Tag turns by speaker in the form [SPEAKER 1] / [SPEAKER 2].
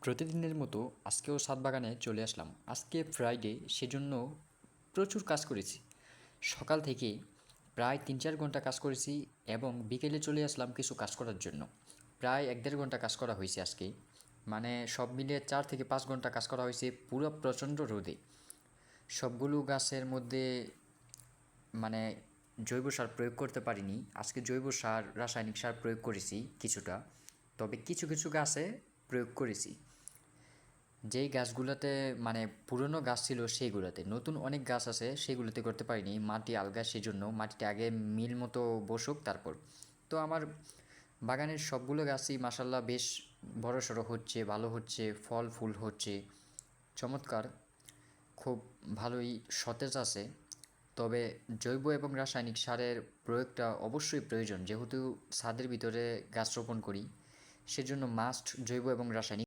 [SPEAKER 1] প্রতিদিনের মতো আজকেও ছাদ বাগানে চলে আসলাম। আজকে ফ্রাইডে, সেজন্য প্রচুর কাজ করেছি। সকাল থেকে প্রায় ৩-৪ ঘন্টা কাজ করেছি এবং বিকেলে চলে আসলাম কিছু কাজ করার জন্য। প্রায় ১-১.৫ ঘন্টা কাজ করা হয়েছে আজকে। মানে সব মিলিয়ে ৪ থেকে ৫ ঘন্টা কাজ করা হয়েছে পুরো প্রচণ্ড রোদে। সবগুলো গাছের মধ্যে মানে জৈব সার প্রয়োগ করতে পারিনি। আজকে জৈব সার, রাসায়নিক সার প্রয়োগ করেছি কিছুটা, তবে কিছু কিছু গাছে প্রয়োগ করেছি। যেই গাছগুলোতে মানে পুরনো গাছ ছিল সেইগুলোতে, নতুন অনেক গাছ আছে সেগুলোতে করতে পারিনি, মাটি আলগা, সেজন্য মাটিটা আগে মিল মতো বসুক তারপর। তো আমার বাগানের সবগুলো গাছই মাসাল্লাহ বেশ বড়সড় হচ্ছে, ভালো হচ্ছে, ফল ফুল হচ্ছে, চমৎকার, খুব ভালোই সতেজ আছে। তবে জৈব এবং রাসায়নিক সারের প্রয়োগটা অবশ্যই প্রয়োজন, যেহেতু ছাদের ভিতরে গাছ রোপণ করি, সেজন্য মাস্ট জৈব এবং রাসায়নিক